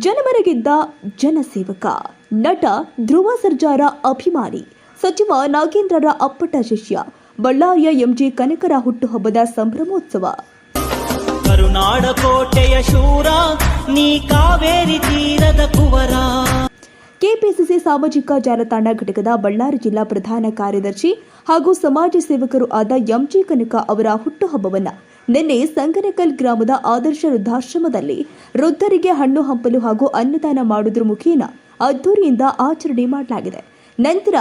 ಜನಮನಗೆದ್ದ ಜನಸೇವಕ, ನಟ ಧ್ರುವ ಸರ್ಜಾರ ಅಭಿಮಾನಿ, ಸಚಿವ ನಾಗೇಂದ್ರರ ಅಪ್ಪಟ ಶಿಷ್ಯ, ಬಳ್ಳಾರಿಯ ಎಂಜಿ ಕನಕರ ಹುಟ್ಟುಹಬ್ಬದ ಸಂಭ್ರಮೋತ್ಸವ. ಕರುನಾಡ ಕೋಟೆಯ ಶೂರ, ನೀ ಕಾವೇರಿ ತೀರದ ಕುವರ. ಕೆಪಿಸಿಸಿ ಸಾಮಾಜಿಕ ಜಾಲತಾಣ ಘಟಕದ ಬಳ್ಳಾರಿ ಜಿಲ್ಲಾ ಪ್ರಧಾನ ಕಾರ್ಯದರ್ಶಿ ಹಾಗೂ ಸಮಾಜ ಸೇವಕರು ಆದ ಎಂಜಿ ಕನಕ ಅವರ ಹುಟ್ಟುಹಬ್ಬವನ್ನು ನಿನ್ನೆ ಸಂಗನಕಲ್ ಗ್ರಾಮದ ಆದರ್ಶ ವೃದ್ಧಾಶ್ರಮದಲ್ಲಿ ವೃದ್ಧರಿಗೆ ಹಣ್ಣು ಹಂಪಲು ಹಾಗೂ ಅನ್ನದಾನ ಮಾಡುವುದರ ಮುಖೇನ ಅದ್ದೂರಿಯಿಂದ ಆಚರಣೆ ಮಾಡಲಾಗಿದೆ. ನಂತರ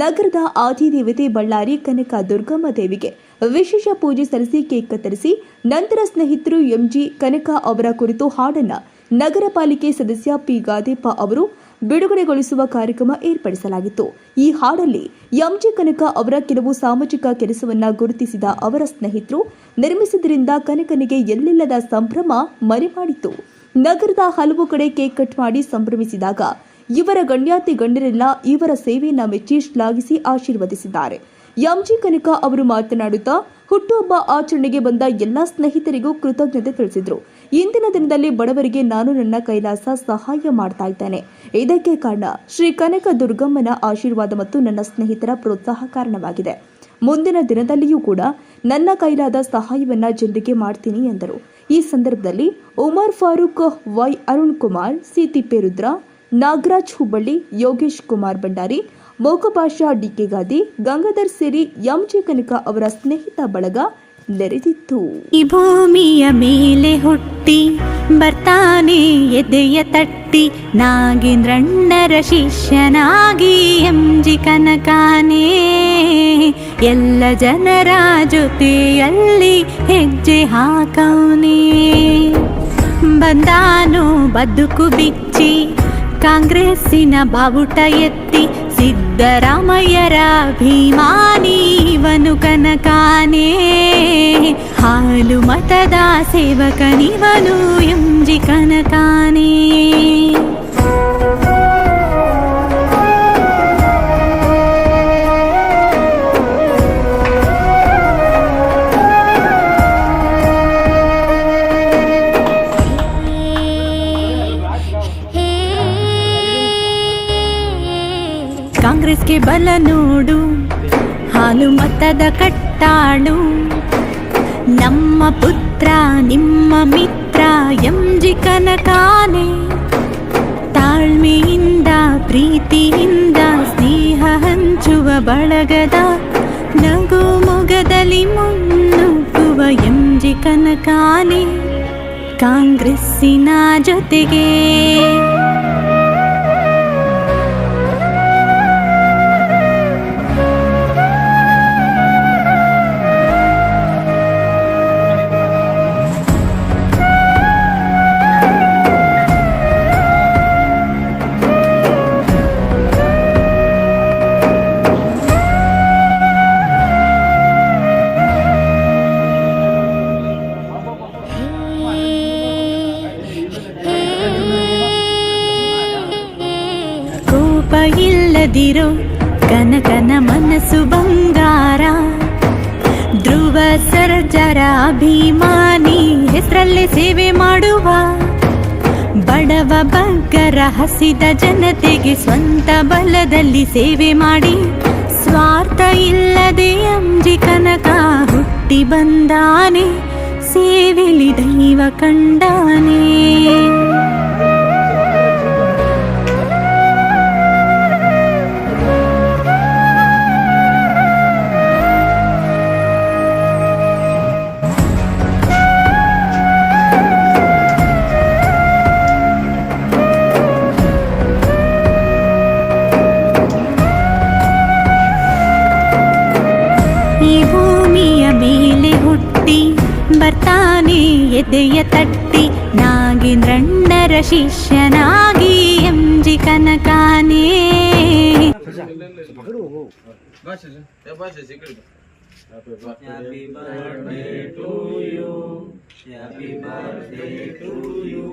ನಗರದ ಆದಿದೇವತೆ ಬಳ್ಳಾರಿ ಕನಕ ದುರ್ಗಮ್ಮ ದೇವಿಗೆ ವಿಶೇಷ ಪೂಜೆ ಸಲ್ಲಿಸಿ ಕೇಕ್ ಕತ್ತರಿಸಿ ನಂತರ ಸ್ನೇಹಿತರು ಎಂಜಿ ಕನಕ ಅವರ ಕುರಿತು ಹಾಡನ್ನು ನಗರ ಪಾಲಿಕೆ ಸದಸ್ಯ ಪಿ ಗಾದೇಪ್ಪ ಅವರು ಬಿಡುಗಡೆಗೊಳಿಸುವ ಕಾರ್ಯಕ್ರಮ ಏರ್ಪಡಿಸಲಾಗಿತ್ತು. ಈ ಹಾಡಲ್ಲಿ ಎಂಜಿ ಕನಕ ಅವರ ಕೆಲವು ಸಾಮಾಜಿಕ ಕೆಲಸವನ್ನ ಗುರುತಿಸಿದ ಅವರ ಸ್ನೇಹಿತರು ನಿರ್ಮಿಸಿದ್ರಿಂದ ಕನಕನಿಗೆ ಎಲ್ಲಿಲ್ಲದ ಸಂಭ್ರಮ ಮರೆಮಾಡಿತು. ನಗರದ ಹಲವು ಕಡೆ ಕೇಕ್ ಕಟ್ ಮಾಡಿ ಸಂಭ್ರಮಿಸಿದಾಗ ಇವರ ಗಣ್ಯಾತಿ ಗಣ್ಯರೆಲ್ಲ ಇವರ ಸೇವೆಯನ್ನ ಮೆಚ್ಚಿ ಶ್ಲಾಘಿಸಿ ಆಶೀರ್ವದಿಸಿದ್ದಾರೆ. ಎಂಜಿ ಕನಕ ಅವರು ಮಾತನಾಡುತ್ತಾ ಹುಟ್ಟುಹಬ್ಬ ಆಚರಣೆಗೆ ಬಂದ ಎಲ್ಲಾ ಸ್ನೇಹಿತರಿಗೂ ಕೃತಜ್ಞತೆ ತಿಳಿಸಿದರು. ಇಂದಿನ ದಿನದಲ್ಲಿ ಬಡವರಿಗೆ ನಾನು ನನ್ನ ಕೈಲಾಸ ಸಹಾಯ ಮಾಡ್ತಾ ಇದ್ದೇನೆ. ಇದಕ್ಕೆ ಕಾರಣ ಶ್ರೀ ಕನಕ ದುರ್ಗಮ್ಮನ ಆಶೀರ್ವಾದ ಮತ್ತು ನನ್ನ ಸ್ನೇಹಿತರ ಪ್ರೋತ್ಸಾಹ ಕಾರಣವಾಗಿದೆ. ಮುಂದಿನ ದಿನದಲ್ಲಿಯೂ ಕೂಡ ನನ್ನ ಕೈಲಾದ ಸಹಾಯವನ್ನ ಜನರಿಗೆ ಮಾಡ್ತೀನಿ ಎಂದರು. ಈ ಸಂದರ್ಭದಲ್ಲಿ Umar Farooq, Y Arun Kumar, C Thipperudra, Nagaraj Hubballi, Yogesh Kumar Bhandari, Mokapasha DK Gadi, Gangadhar ಸೇರಿ ಎಂಜಿ ಕನಕ ಅವರ ಸ್ನೇಹಿತ ಬಳಗ ನೆರೆದಿತ್ತು. ಈ ಭೂಮಿಯ ಮೇಲೆ ಹುಟ್ಟಿ ಬರ್ತಾನೆ ಎದೆಯ ತಟ್ಟಿ ನಾಗೇಂದ್ರಣ್ಣರ ಶಿಷ್ಯನಾಗಿ ಎಂಜಿ ಕನಕಾನೇ ಎಲ್ಲ ಜನರ ಜೊತೆಯಲ್ಲಿ ಹೆಜ್ಜೆ ಹಾಕವನೇ. ಬಂದಾನು ಬದುಕು ಬಿಚ್ಚಿ ಕಾಂಗ್ರೆಸ್ಸಿನ ಬಾವುಟ ಎತ್ತಿ ಸಿದ್ದರಾಮಯ್ಯರ ಅಭಿಮಾನಿ ಇವನು ಕನಕಾನೇ ಹಾಲು ಮತದ ಸೇವಕನಿವನು ಎಂಜಿ ಕನಕಾನೇ. ಕಾಂಗ್ರೆಸ್ಗೆ ಬಲ ನೋಡು, ಹಾಲು ಮತದ ಕಟ್ಟಾಳು, ನಮ್ಮ ಪುತ್ರ ನಿಮ್ಮ ಮಿತ್ರ ಎಂಜಿ ಕನಕಾನೇ. ತಾಳ್ಮೆಯಿಂದ ಪ್ರೀತಿಯಿಂದ ಸ್ನೇಹ ಹಂಚುವ ಬಳಗದ ನಗು ಮೊಗದಲ್ಲಿ ಮುನ್ನುಗ್ಗುವ ಎಂಜಿ ಕನಕಾನೇ ಕಾಂಗ್ರೆಸ್ಸಿನ ಜೊತೆಗೆ. ಇಲ್ಲದಿರೋ ಕನಕನ ಮನಸ್ಸು ಬಂಗಾರ, ಧ್ರುವ ಸರ್ಜಾರ ಅಭಿಮಾನಿ ಹೆಸರಲ್ಲೇ ಸೇವೆ ಮಾಡುವ, ಬಡವ ಬಗ್ಗರ ಹಸಿದ ಜನತೆಗೆ ಸ್ವಂತ ಬಲದಲ್ಲಿ ಸೇವೆ ಮಾಡಿ ಸ್ವಾರ್ಥ ಇಲ್ಲದೆ ಎಂಜಿ ಕನಕ ಹುಟ್ಟಿ ಬಂದಾನೆ, ಸೇವೆಲಿ ದೈವ ಕಂಡಾನೆ. ಈ ಭೂಮಿಯ ಮೇಲೆ ಹುಟ್ಟಿ ಬರ್ತಾನೆ ಎದೆಯ ತಟ್ಟಿ ನಾಗೇಂದ್ರಣ್ಣರ ಶಿಷ್ಯನಾಗಿ MG ಕನಕಾನೇ. Happy birthday to you.